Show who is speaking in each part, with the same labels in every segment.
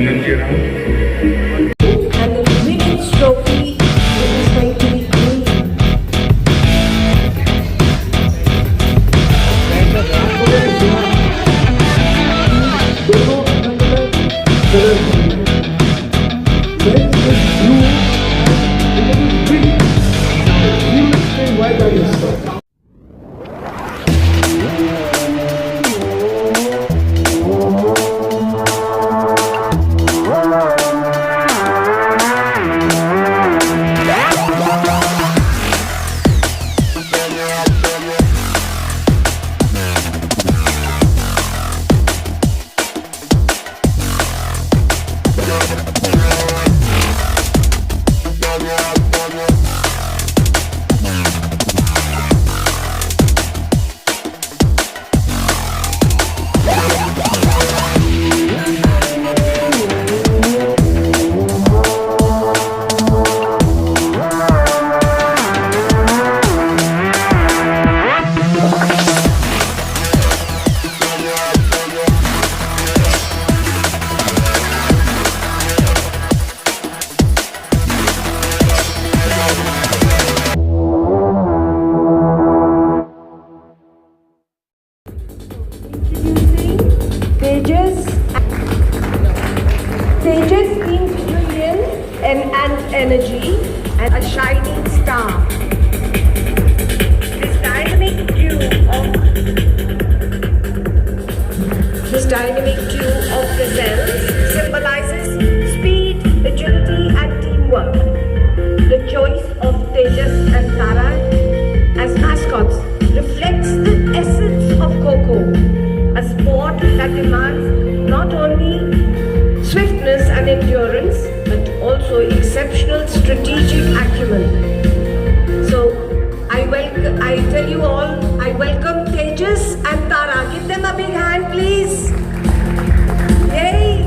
Speaker 1: Poonam ji Rao.
Speaker 2: And the women's trophy is going to be green. Tejas means brilliance and energy and a shining star. This dynamic duo of gazelles symbolizes speed, agility and teamwork. The choice of Tejas and Tara as mascots reflects the essence of Kho-Kho, a sport that demands not only swiftness and endurance, but also exceptional strategic acumen. So, I tell you all, I welcome Tejas and Tara. Give them a big hand, please. Yay!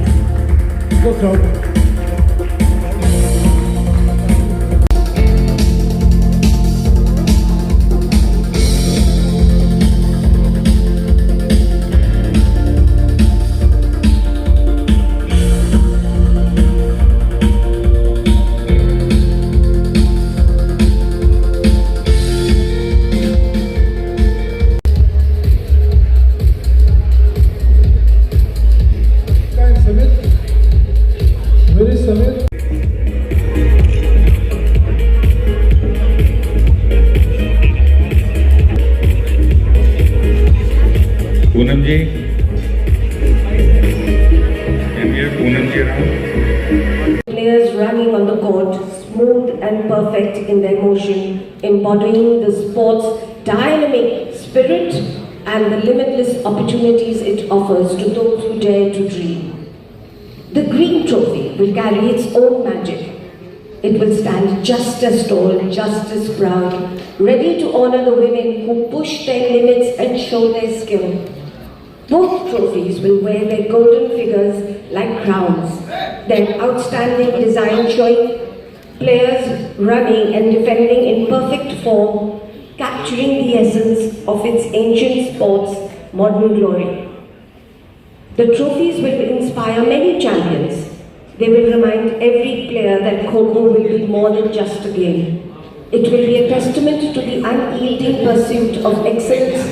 Speaker 1: Poonam ji, Poonam ji Rao.
Speaker 2: Players running on the court, smooth and perfect in their motion, embodying the sport's dynamic spirit and the limitless opportunities it offers to those who dare to dream. The green trophy will carry its own magic. It will stand just as tall, just as proud, ready to honor the women who push their limits and show their skill. Both trophies will wear their golden figures like crowns, their outstanding design showing players running and defending in perfect form, capturing the essence of its ancient sport's modern glory. The trophies will inspire many champions. They will remind every player that Kho-Kho will be more than just a game. It will be a testament to the unyielding pursuit of excellence,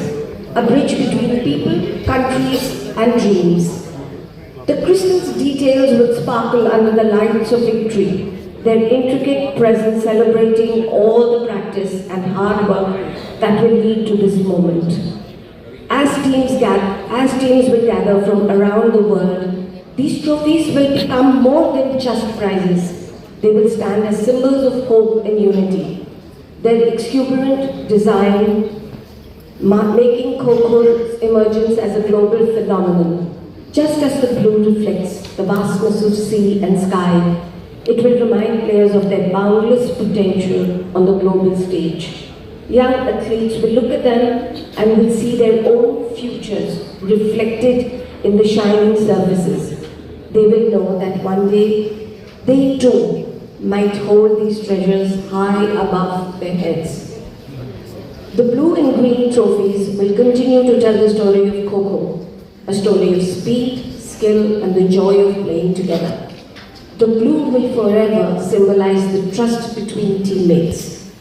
Speaker 2: a bridge between people, countries and dreams. The crystal's details will sparkle under the lights of victory, their intricate presence celebrating all the practice and hard work that will lead to this moment. As teams will gather from around the world, these trophies will become more than just prizes. They will stand as symbols of hope and unity. Their exuberant design making Kho-Kho's emergence as a global phenomenon. Just as the blue reflects the vastness of sea and sky, it will remind players of their boundless potential on the global stage. Young athletes will look at them and will see their own futures reflected in the shining surfaces. They will know that one day they too might hold these treasures high above their heads. The blue and green trophies will continue to tell the story of Kho-Kho, a story of speed, skill, and the joy of playing together. The blue will forever symbolize the trust between teammates,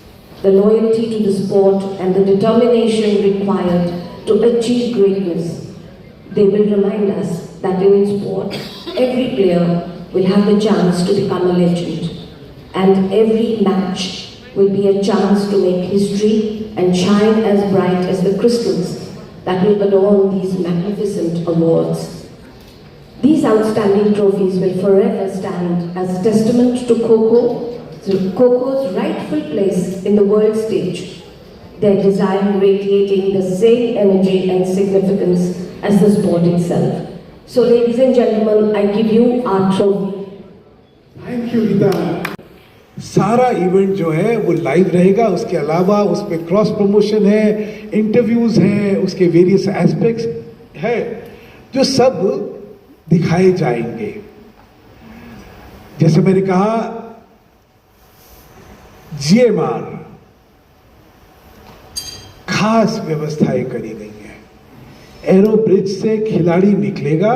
Speaker 2: the loyalty to the sport, and the determination required to achieve greatness. They will remind us that in sport, every player will have the chance to become a legend, and every match will be a chance to make history and shine as bright as the crystals that will adorn these magnificent awards. These outstanding trophies will forever stand as testament to Kho-Kho's rightful place in the world stage, their design radiating the same energy and significance as the sport itself. So ladies and gentlemen, I give you our trophy.
Speaker 3: Thank you Geeta. सारा event जो है वो live रहेगा, उसके अलावा उस पर cross promotion है, इंटरव्यूज हैं, उसके वेरियस एस्पेक्ट्स है जो सब दिखाए जाएंगे। जैसे मैंने कहा, GMR खास व्यवस्थाएं करी गई हैं। एरो ब्रिज से खिलाड़ी निकलेगा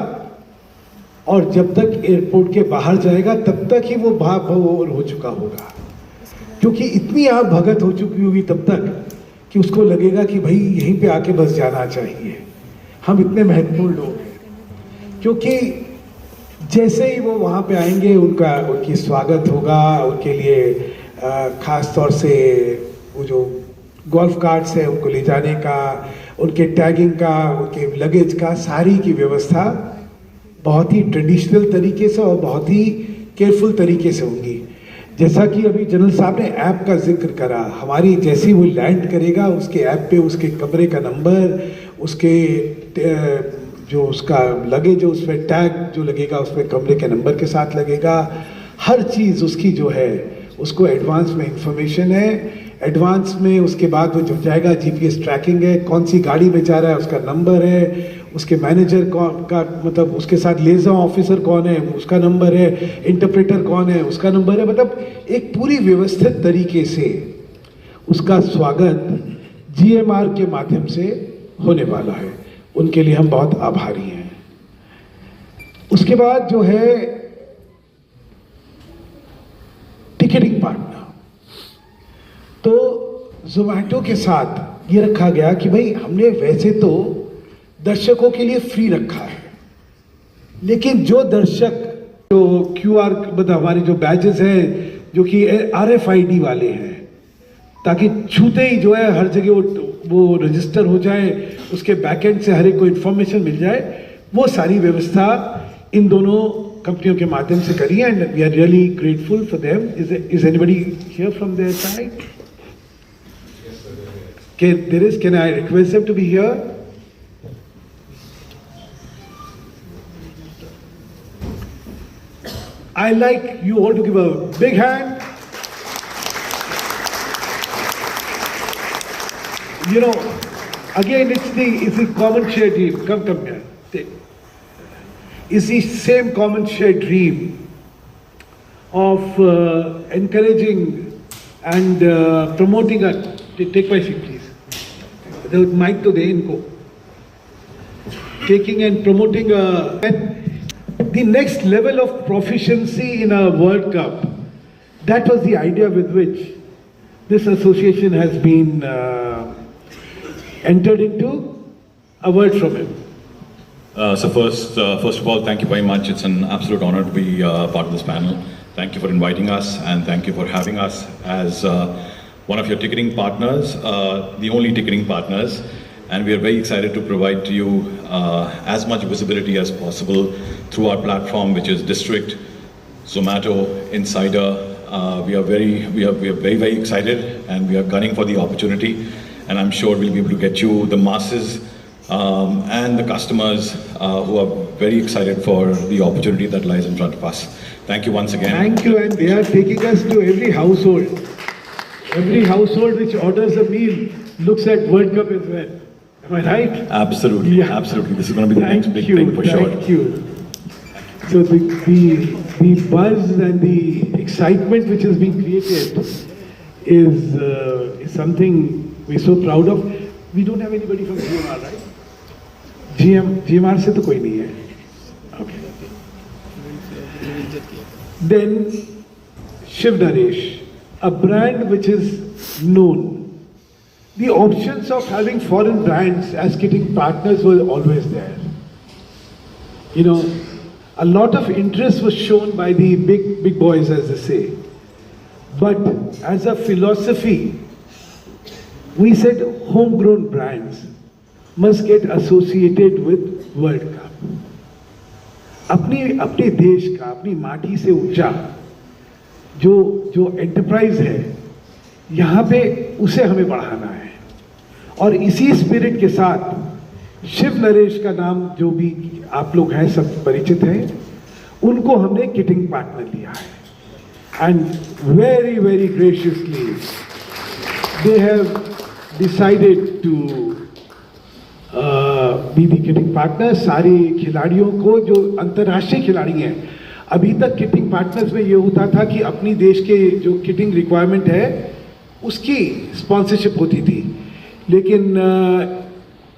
Speaker 3: और जब तक एयरपोर्ट के बाहर जाएगा तब तक ही वो भाग हो चुका होगा, क्योंकि इतनी आग भगत हो चुकी होगी तब तक कि उसको लगेगा कि भाई यहीं पे आके बस जाना चाहिए, हम इतने महत्वपूर्ण लोग हैं। क्योंकि जैसे ही वो वहाँ पे आएंगे उनकी स्वागत होगा, उनके लिए खास तौर से वो जो गोल्फ कार्ट्स है उनको ले जाने का, उनके टैगिंग का, उनके लगेज का, सारी की व्यवस्था बहुत ही ट्रेडिशनल तरीके से और बहुत ही केयरफुल तरीके से होंगी। जैसा कि अभी जनरल साहब ने ऐप का जिक्र करा, हमारी जैसे ही वो लैंड करेगा उसके ऐप पे उसके कमरे का नंबर, उसके जो उसका लगेज जो उस पर टैग जो लगेगा उस पर कमरे के नंबर के साथ लगेगा, हर चीज़ उसकी जो है उसको एडवांस में इंफॉर्मेशन है। एडवांस में उसके बाद वो जब जाएगा GPS ट्रैकिंग है, कौन सी गाड़ी में जा रहा है उसका नंबर है, उसके मैनेजर कौन का मतलब उसके साथ लिएज़न ऑफिसर कौन है उसका नंबर है, इंटरप्रेटर कौन है उसका नंबर है। मतलब एक पूरी व्यवस्थित तरीके से उसका स्वागत GMR के माध्यम से होने वाला है। उनके लिए हम बहुत आभारी हैं। उसके बाद जो है टिकटिंग पार्टनर, तो जोमैटो के साथ ये रखा गया कि भाई हमने वैसे तो दर्शकों के लिए फ्री रखा है, लेकिन जो दर्शक जो QR मतलब हमारे जो बैजेस हैं जो कि RFID वाले हैं, ताकि छूते ही जो है हर जगह वो रजिस्टर हो जाए, उसके बैकएंड से हर एक को इन्फॉर्मेशन मिल जाए, वो सारी व्यवस्था इन दोनों कंपनियों के माध्यम से करी है। And we are really grateful for them. Is anybody here from there side? Can I request them to be here? I like you all to give a big hand. You know, again, it's the common shared dream. Come here. It's the same common shared dream of encouraging and promoting take my seat, please. The mic to the inko. Taking and promoting the next level of proficiency in a World Cup. That was the idea with which this association has been entered into. A word from him.
Speaker 4: So first of all, thank you very much. It's an absolute honor to be part of this panel. Thank you for inviting us, and thank you for having us as one of your ticketing partners, the only ticketing partners. And we are very excited to provide to you as much visibility as possible through our platform, which is District, Zomato, Insider. We are very excited, and we are gunning for the opportunity. And I'm sure we'll be able to get you the masses and the customers who are very excited for the opportunity that lies in front of us. Thank you once again.
Speaker 3: Thank you, and they are taking us to every household. Every household which orders a meal looks at World Cup as well. Am I right?
Speaker 4: Absolutely,
Speaker 3: Yeah.
Speaker 4: absolutely. This is going to be the next big thing for sure.
Speaker 3: Thank you. So the buzz and the excitement which has been created is something we're so proud of. We don't have anybody from GMR, right? GMR से तो कोई नहीं है. Okay. Then Shiv Naresh, a brand which is known. The options of having foreign brands as kitting partners were always there. You know, a lot of interest was shown by the big boys, as they say. But as a philosophy, we said homegrown brands must get associated with World Cup. अपने देश का, अपनी माटी से ऊंचा जो enterprise है यहाँ पे, उसे हमें बढ़ाना है. और इसी स्पिरिट के साथ शिव नरेश का नाम, जो भी आप लोग हैं सब परिचित हैं, उनको हमने किटिंग पार्टनर लिया है. And very very graciously they have decided to be the kitting partner. सारे खिलाड़ियों को, जो अंतर्राष्ट्रीय खिलाड़ी हैं, अभी तक किटिंग पार्टनर्स में ये होता था कि अपनी देश के जो किटिंग रिक्वायरमेंट है उसकी स्पॉन्सरशिप होती थी. लेकिन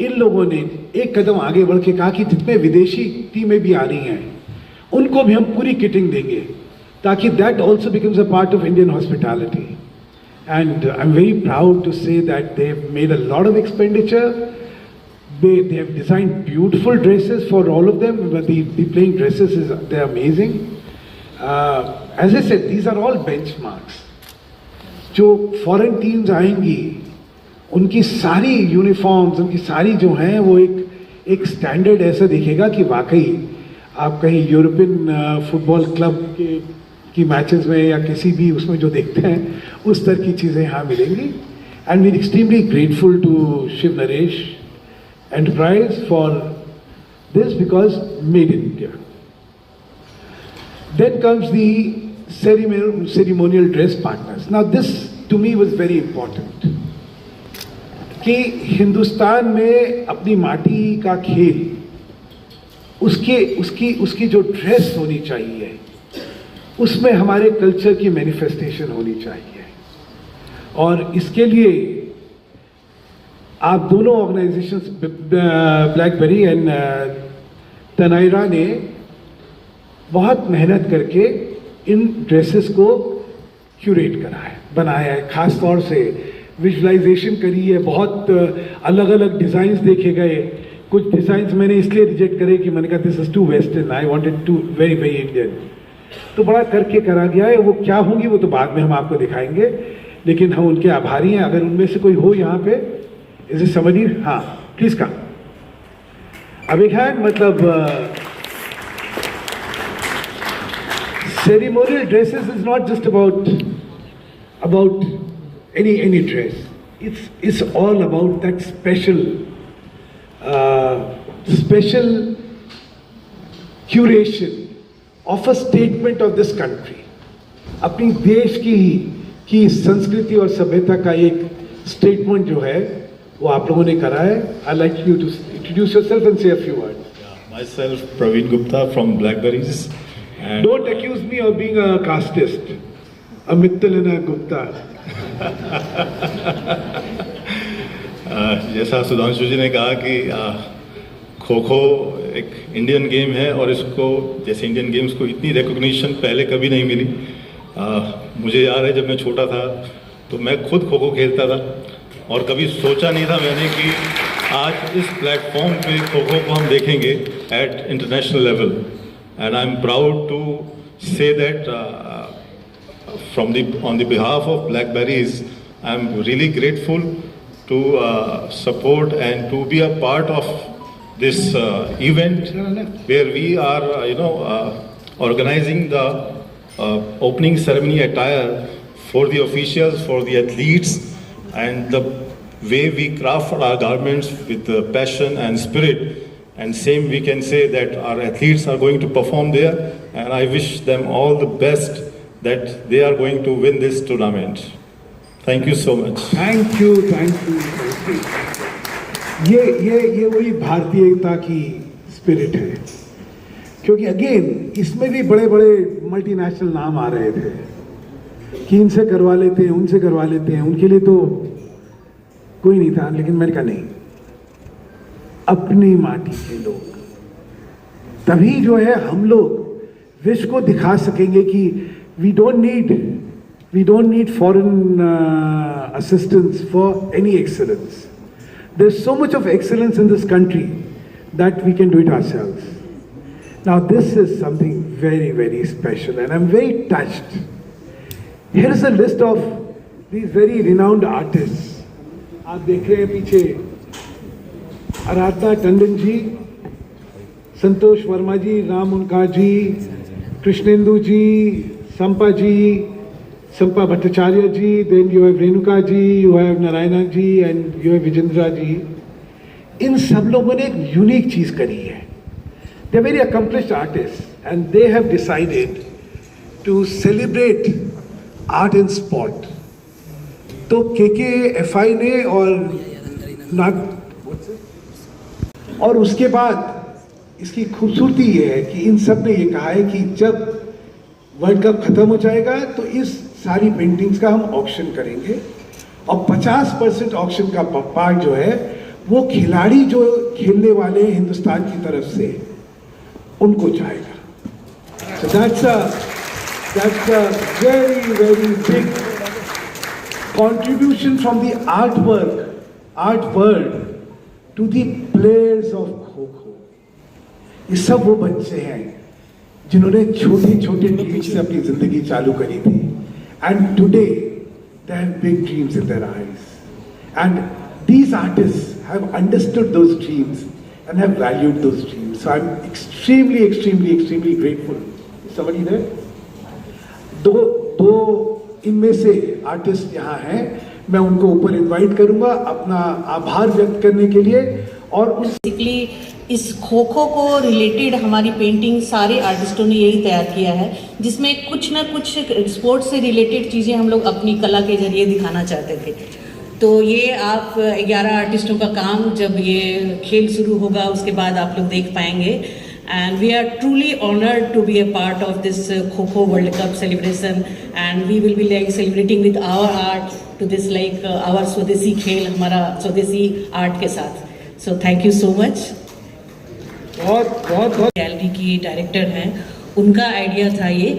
Speaker 3: इन लोगों ने एक कदम आगे बढ़ के कहा कि जितने विदेशी टीमें भी आ रही हैं उनको भी हम पूरी किटिंग देंगे, ताकि that also becomes a part of Indian hospitality. And I am very proud to say that they have made a lot of expenditure. They have designed beautiful dresses for all of them. The playing dresses, they're amazing. As I said, these are all benchmarks. जो foreign teams आएंगी, उनकी सारी uniforms, उनकी सारी जो हैं, वो एक स्टैंडर्ड ऐसा दिखेगा कि वाकई आप कहीं यूरोपियन फुटबॉल क्लब की मैचेस में या किसी भी उसमें जो देखते हैं, उस तरह की चीज़ें यहाँ मिलेंगी. And we are extremely grateful to Shiv Naresh Enterprise for this, because made in India. Then comes the ceremonial dress partners. Now this to me was very important. कि हिंदुस्तान में अपनी माटी का खेल, उसकी जो ड्रेस होनी चाहिए, उसमें हमारे कल्चर की मैनिफेस्टेशन होनी चाहिए. और इसके लिए आप दोनों ऑर्गेनाइजेशंस, ब्लैकबेरी एंड तनायरा, ने बहुत मेहनत करके इन ड्रेसेस को क्यूरेट करा है, बनाया है. खास तौर से विजुअलाइजेशन करी है, बहुत अलग अलग डिज़ाइंस देखे गए. कुछ डिज़ाइंस मैंने इसलिए रिजेक्ट करे कि मैंने कहा this is too western, I wanted to very very Indian. तो बड़ा करके करा गया है. वो क्या होंगी वो तो बाद में हम आपको दिखाएंगे, लेकिन हम उनके आभारी हैं. अगर उनमें से कोई हो यहाँ पे, इसे समझिए. हाँ, प्लीज कम. अब एक हैंड, मतलब ceremonial dresses is not just about any dress. It's all about that special curation of a statement of this country. अपनी देश की संस्कृति और सभ्यता का एक स्टेटमेंट जो है वो आप लोगों ने करा है. I'd like you to introduce yourself and say a few words.
Speaker 4: Myself, Praveen Gupta from Blackberries. And
Speaker 3: don't accuse me of being a casteist, a Mittal and a Gupta.
Speaker 4: जैसा सुधांशु जी ने कहा कि खो खो एक इंडियन गेम है और इसको, जैसे Indian games को इतनी रिकॉग्निशन पहले कभी नहीं मिली. मुझे याद है जब मैं छोटा था तो मैं खुद खो खो खेलता था और कभी सोचा नहीं था मैंने कि आज इस प्लेटफॉर्म पे खो खो को हम देखेंगे at international level. And I am proud to say that on the behalf of Blackberries, I am really grateful to support and to be a part of this event where we are organizing the opening ceremony attire for the officials, for the athletes, and the way we craft our garments with passion and spirit. And same we can say that our athletes are going to perform there, and I wish them all the best that they are going to win this tournament. Thank you so much.
Speaker 3: Thank you. ये वही भारतीयता की spirit है, क्योंकि again इसमें भी बड़े बड़े मल्टीनेशनल नाम आ रहे थे कि इनसे करवा लेते हैं, उनसे करवा लेते हैं. उनके लिए तो कोई नहीं था, लेकिन मैंने कहा नहीं, अपनी माटी के लोग, तभी जो है हम लोग विश्व को दिखा सकेंगे कि we don't need foreign assistance for any excellence. There is so much of excellence in this country that we can do it ourselves. Now this is something very very special and I am very touched. Here is a list of these very renowned artists. आप देख रहे हैं पीछे आराधना टंडन जी, संतोष वर्मा जी, राम उनकार जी, कृष्णेंदु जी, संपा भट्टाचार्य जी, then you have Renuka ji, you have Narayana ji and you have Vijendra जी. इन सब लोगों ने एक unique चीज करी है. They are very accomplished artists and they have decided to celebrate art and sport. तो KKFI ने और उसके बाद इसकी खूबसूरती ये है कि इन सब ने ये कहा है कि जब वर्ल्ड कप खत्म हो जाएगा तो इस सारी पेंटिंग्स का हम ऑक्शन करेंगे और 50% ऑक्शन का पार्ट जो है वो खिलाड़ी जो खेलने वाले हैं हिंदुस्तान की तरफ से उनको जाएगा. So that's a very very big contribution from the art world to the players of kho-kho. ये सब वो बच्चे हैं जिन्होंने छोटे छोटे ड्रीम्स से अपनी जिंदगी चालू करी थी and today they have big dreams in their eyes and these artists have understood those dreams and have valued those dreams. So I am extremely grateful. समझी देयर. दो इनमें से आर्टिस्ट यहाँ हैं. मैं उनको ऊपर इनवाइट करूंगा अपना आभार व्यक्त करने के लिए. और
Speaker 5: बेसिकली इस खो खो को रिलेटेड हमारी पेंटिंग सारे आर्टिस्टों ने यही तैयार किया है, जिसमें कुछ ना कुछ स्पोर्ट्स से रिलेटेड चीज़ें हम लोग अपनी कला के जरिए दिखाना चाहते थे. तो ये आप 11 आर्टिस्टों का काम जब ये खेल शुरू होगा उसके बाद आप लोग देख पाएंगे. And we are truly honored to be a part of this Kho-Kho World Cup celebration, and we will be like celebrating with our art to this like our स्वदेशी खेल, हमारा स्वदेशी आर्ट के साथ. So thank you so much. बहुत gallery की director हैं, उनका आइडिया था ये,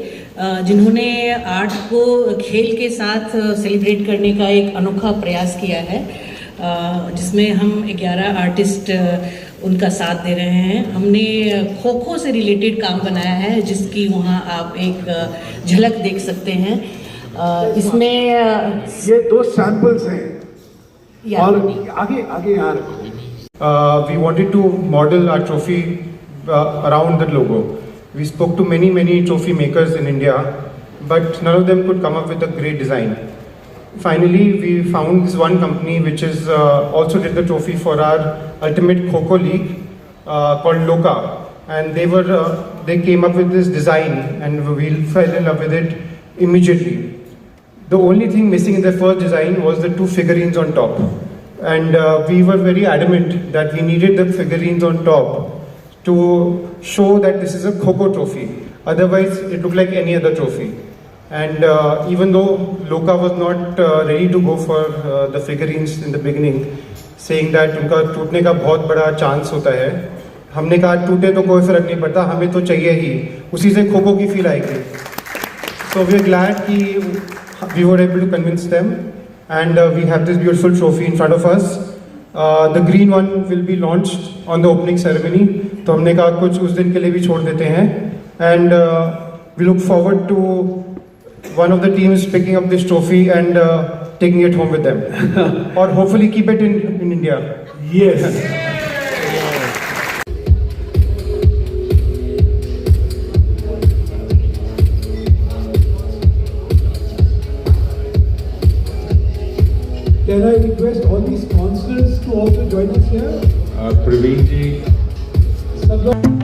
Speaker 5: जिन्होंने आर्ट को खेल के साथ सेलिब्रेट करने का एक अनोखा प्रयास किया है, जिसमें हम 11 आर्टिस्ट उनका साथ दे रहे हैं. हमने खो खो से रिलेटेड काम बनाया है जिसकी वहाँ आप एक झलक देख सकते हैं. इसमें
Speaker 3: ये 2 सैंपल्स हैं और आगे यहाँ रखो.
Speaker 6: We wanted to model our trophy around the logo. We spoke to many trophy makers in India, but none of them could come up with a great design. Finally, we found this one company which is also did the trophy for our Ultimate Kho-Kho League called Loka, and they came up with this design, and we fell in love with it immediately. The only thing missing in the first design was the 2 figurines on top, and we were very adamant that we needed the figurines on top to show that this is a Kho-Kho trophy. Otherwise, it looked like any other trophy. And even though Loka was not ready to go for the figurines in the beginning, saying that उनका टूटने का बहुत बड़ा chance होता है, हमने कहा टूटे तो कोई फर्क नहीं पड़ता, हमें तो चाहिए ही, उसी से खो खो की फील आएगी. So we are glad कि we were able to convince them, and we have this beautiful trophy in front of us. The green one will be launched on the opening ceremony. तो हमने कहा कुछ उस दिन के लिए भी छोड़ देते हैं, and we look forward to one of the teams picking up this trophy and taking it home with them, or hopefully keep it in India.
Speaker 3: Yes. Can I request all the sponsors to also join us here?
Speaker 1: Praveen ji.
Speaker 3: सब लोग